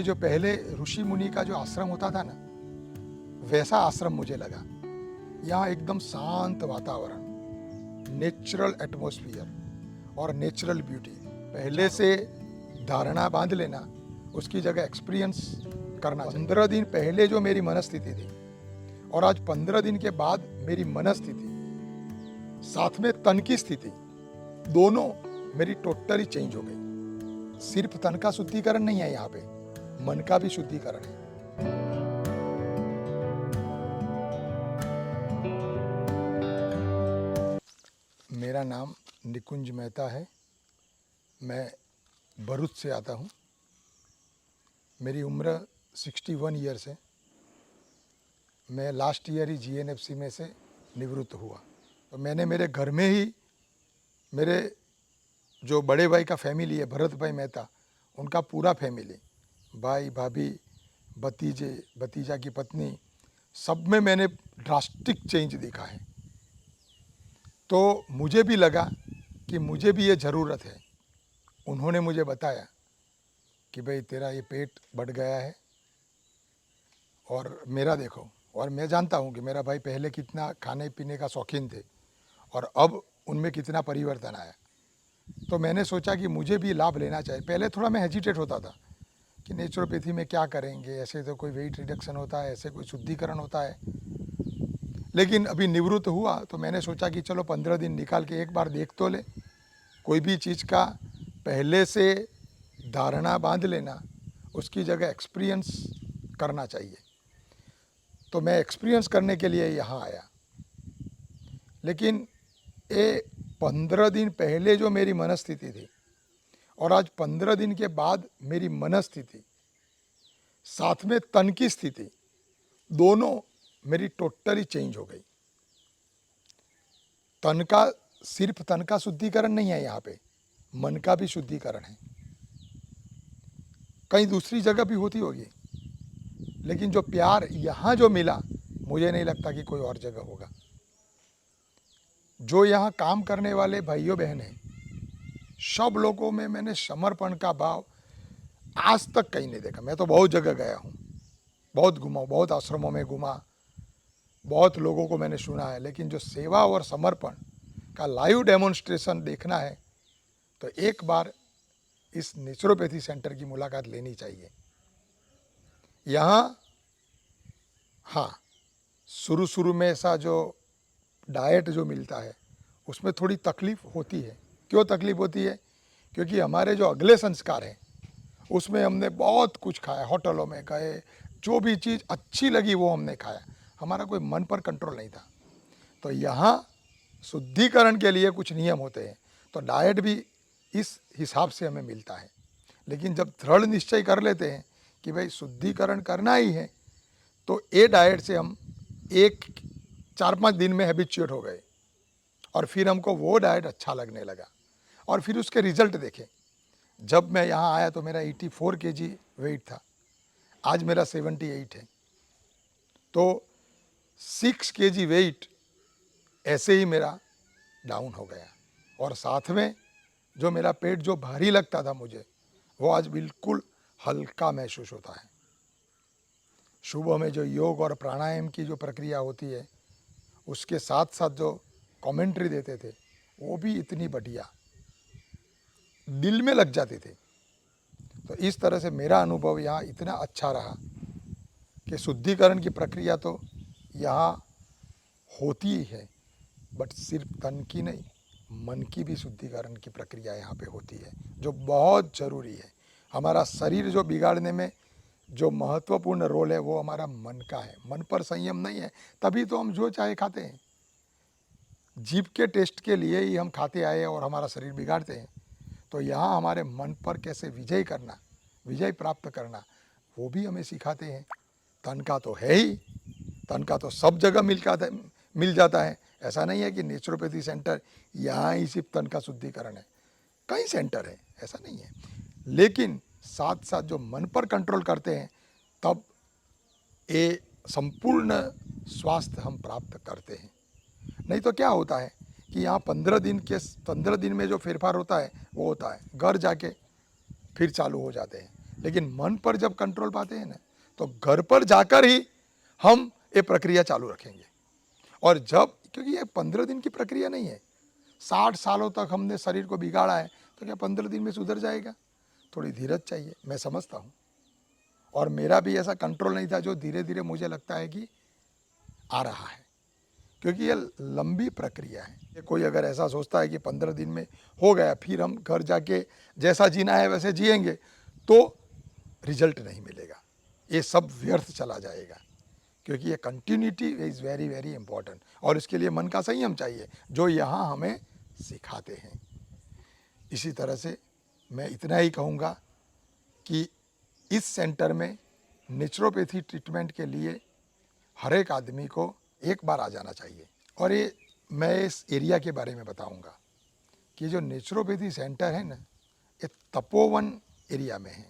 जो पहले ऋषि मुनि का जो आश्रम होता था ना, वैसा आश्रम मुझे लगा। यहाँ एकदम शांत वातावरण, नेचुरल एटमॉस्फियर और नेचुरल ब्यूटी। पहले से धारणा बांध लेना, उसकी जगह एक्सपीरियंस करना। 15 दिन पहले जो मेरी मनस्थिति थी और आज 15 दिन के बाद मेरी मनस्थिति, साथ में तन की स्थिति, दोनों मेरी टोटली चेंज हो गई। सिर्फ तन का शुद्धिकरण नहीं है, यहाँ पे मन का भी शुद्धिकरण है। मेरा नाम निकुंज मेहता है। मैं भरूच से आता हूँ। मेरी उम्र 61 ईयर्स है। मैं लास्ट ईयर ही जीएनएफसी में से निवृत्त हुआ। तो मैंने मेरे घर में ही मेरे जो बड़े भाई का फैमिली है, भरत भाई मेहता, उनका पूरा फैमिली, भाई भाभी, भतीजे, भतीजा की पत्नी, सब में मैंने ड्रास्टिक चेंज देखा है। तो मुझे भी लगा कि मुझे भी ये ज़रूरत है। उन्होंने मुझे बताया कि भाई तेरा ये पेट बढ़ गया है और मेरा देखो। और मैं जानता हूँ कि मेरा भाई पहले कितना खाने पीने का शौकीन थे और अब उनमें कितना परिवर्तन आया। तो मैंने सोचा कि मुझे भी लाभ लेना चाहिए। पहले थोड़ा मैं हेजिटेट होता था कि नेचुरोपैथी में क्या करेंगे, ऐसे तो कोई वेट रिडक्शन होता है, ऐसे कोई शुद्धिकरण होता है। लेकिन अभी निवृत्त हुआ तो मैंने सोचा कि चलो 15 दिन निकाल के एक बार देख तो ले। कोई भी चीज़ का पहले से धारणा बांध लेना, उसकी जगह एक्सपीरियंस करना चाहिए। तो मैं एक्सपीरियंस करने के लिए यहाँ आया। लेकिन ये 15 दिन पहले जो मेरी मनस्थिति थी और आज 15 दिन के बाद मेरी मनस्थिति, साथ में तन की स्थिति, दोनों मेरी टोटली चेंज हो गई। तन का, सिर्फ तन का शुद्धिकरण नहीं है, यहाँ पे मन का भी शुद्धिकरण है। कहीं दूसरी जगह भी होती होगी, लेकिन जो प्यार यहाँ जो मिला, मुझे नहीं लगता कि कोई और जगह होगा। जो यहाँ काम करने वाले भाइयों बहन हैं, सब लोगों में मैंने समर्पण का भाव आज तक कहीं नहीं देखा। मैं तो बहुत जगह गया हूँ, बहुत घुमा, बहुत आश्रमों में घुमा, बहुत लोगों को मैंने सुना है, लेकिन जो सेवा और समर्पण का लाइव डेमोन्स्ट्रेशन देखना है तो एक बार इस नेचुरोपैथी सेंटर की मुलाकात लेनी चाहिए। यहाँ हाँ, शुरू में ऐसा जो डाइट जो मिलता है उसमें थोड़ी तकलीफ होती है। क्यों तकलीफ होती है? क्योंकि हमारे जो अगले संस्कार हैं उसमें हमने बहुत कुछ खाया, होटलों में गए, जो भी चीज़ अच्छी लगी वो हमने खाया, हमारा कोई मन पर कंट्रोल नहीं था। तो यहाँ शुद्धिकरण के लिए कुछ नियम होते हैं, तो डाइट भी इस हिसाब से हमें मिलता है। लेकिन जब दृढ़ निश्चय कर लेते हैं कि भाई शुद्धिकरण करना ही है, तो ये डाइट से हम 4-5 दिन में हैबिचुएट हो गए और फिर हमको वो डाइट अच्छा लगने लगा। और फिर उसके रिजल्ट देखे। जब मैं यहाँ आया तो मेरा 84 kg वेट था, आज मेरा 78 है। तो 6 kg वेट ऐसे ही मेरा डाउन हो गया। और साथ में जो मेरा पेट जो भारी लगता था मुझे, वो आज बिल्कुल हल्का महसूस होता है। सुबह में जो योग और प्राणायाम की जो प्रक्रिया होती है, उसके साथ साथ जो कमेंट्री देते थे, वो भी इतनी बढ़िया, दिल में लग जाते थे। तो इस तरह से मेरा अनुभव यहाँ इतना अच्छा रहा कि शुद्धिकरण की प्रक्रिया तो यहाँ होती ही है, बट सिर्फ तन की नहीं, मन की भी शुद्धिकरण की प्रक्रिया यहाँ पे होती है, जो बहुत ज़रूरी है। हमारा शरीर जो बिगाड़ने में जो महत्वपूर्ण रोल है वो हमारा मन का है। मन पर संयम नहीं है, तभी तो हम जो चाहे खाते हैं। जीभ के टेस्ट के लिए ही हम खाते आए और हमारा शरीर बिगाड़ते हैं। तो यहाँ हमारे मन पर कैसे विजय करना, विजय प्राप्त करना, वो भी हमें सिखाते हैं। तन का तो है ही, तन का तो सब जगह मिल जाता है। ऐसा नहीं है कि नेचुरोपैथी सेंटर यहाँ ही सिर्फ तन का शुद्धिकरण है, कई सेंटर है, ऐसा नहीं है। लेकिन साथ साथ जो मन पर कंट्रोल करते हैं, तब ये संपूर्ण स्वास्थ्य हम प्राप्त करते हैं। नहीं तो क्या होता है कि यहाँ 15 दिन में जो फेरफार होता है वो होता है, घर जाके फिर चालू हो जाते हैं। लेकिन मन पर जब कंट्रोल पाते हैं ना, तो घर पर जाकर ही हम ये प्रक्रिया चालू रखेंगे। और जब, क्योंकि ये 15 दिन की प्रक्रिया नहीं है, 60 सालों तक हमने शरीर को बिगाड़ा है, तो क्या 15 दिन में सुधर जाएगा? थोड़ी धीरज चाहिए, मैं समझता हूँ। और मेरा भी ऐसा कंट्रोल नहीं था जो धीरे धीरे मुझे लगता है कि आ रहा है, क्योंकि ये लंबी प्रक्रिया है। ये कोई अगर ऐसा सोचता है कि 15 दिन में हो गया, फिर हम घर जाके जैसा जीना है वैसे जिएंगे, तो रिजल्ट नहीं मिलेगा, ये सब व्यर्थ चला जाएगा। क्योंकि ये continuity is very very important, और इसके लिए मन का संयम चाहिए, जो यहाँ हमें सिखाते हैं। इसी तरह से मैं इतना ही कहूँगा कि इस सेंटर में नेचुरोपैथी ट्रीटमेंट के लिए हर एक आदमी को एक बार आ जाना चाहिए। और ये मैं इस एरिया के बारे में बताऊंगा कि जो नेचुरोपैथी सेंटर है ना, ये तपोवन एरिया में है।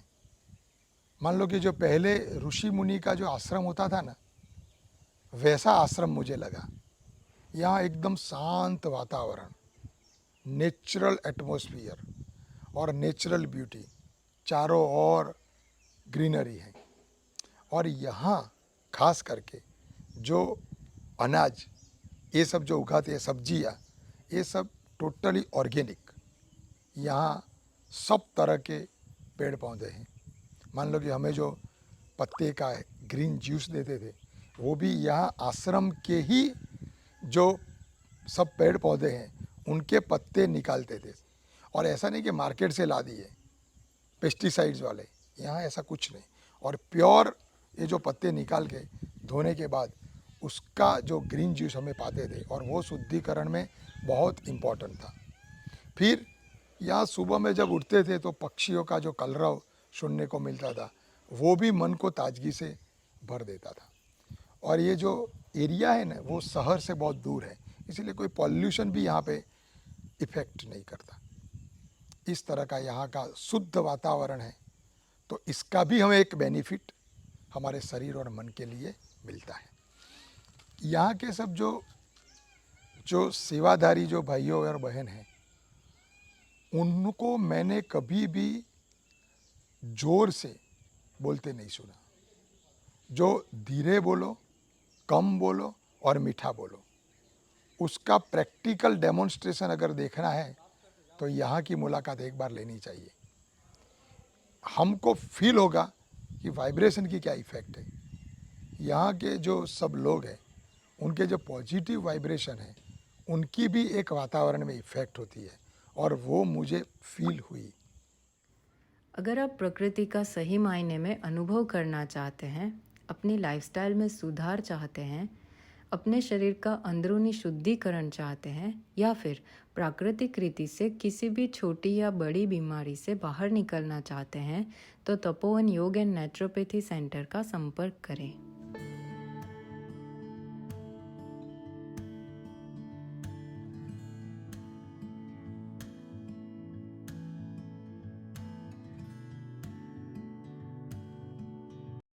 मान लो कि जो पहले ऋषि मुनि का जो आश्रम होता था ना, वैसा आश्रम मुझे लगा। यहाँ एकदम शांत वातावरण, नेचुरल एटमॉस्फियर और नेचुरल ब्यूटी, चारों ओर ग्रीनरी है। और यहाँ खास करके जो अनाज, ये सब जो उगाते हैं, सब्जियाँ, ये सब टोटली ऑर्गेनिक। यहाँ सब तरह के पेड़ पौधे हैं। मान लो कि हमें जो पत्ते का ग्रीन जूस देते थे, वो भी यहाँ आश्रम के ही जो सब पेड़ पौधे हैं उनके पत्ते निकालते थे। और ऐसा नहीं कि मार्केट से ला दिए पेस्टिसाइड्स वाले, यहाँ ऐसा कुछ नहीं। और प्योर ये जो पत्ते निकाल के धोने के बाद उसका जो ग्रीन जूस हमें पाते थे, और वो शुद्धिकरण में बहुत इम्पोर्टेंट था। फिर यहाँ सुबह में जब उठते थे तो पक्षियों का जो कलरव सुनने को मिलता था, वो भी मन को ताजगी से भर देता था। और ये जो एरिया है ना, वो शहर से बहुत दूर है, इसलिए कोई पॉल्यूशन भी यहाँ पे इफ़ेक्ट नहीं करता। इस तरह का यहाँ का शुद्ध वातावरण है, तो इसका भी हमें एक बेनिफिट हमारे शरीर और मन के लिए मिलता है। यहाँ के सब जो सेवाधारी जो भाइयों और बहन हैं, उनको मैंने कभी भी जोर से बोलते नहीं सुना। जो धीरे बोलो, कम बोलो और मीठा बोलो, उसका प्रैक्टिकल डेमोन्स्ट्रेशन अगर देखना है तो यहाँ की मुलाकात एक बार लेनी चाहिए। हमको फील होगा कि वाइब्रेशन की क्या इफ़ेक्ट है। यहाँ के जो सब लोग हैं, उनके जो पॉजिटिव वाइब्रेशन है, उनकी भी एक वातावरण में इफ़ेक्ट होती है, और वो मुझे फील हुई। अगर आप प्रकृति का सही मायने में अनुभव करना चाहते हैं, अपनी लाइफस्टाइल में सुधार चाहते हैं, अपने शरीर का अंदरूनी शुद्धिकरण चाहते हैं, या फिर प्राकृतिक रीति से किसी भी छोटी या बड़ी बीमारी से बाहर निकलना चाहते हैं, तो तपोवन योग एंड नेचुरोपैथी सेंटर का संपर्क करें।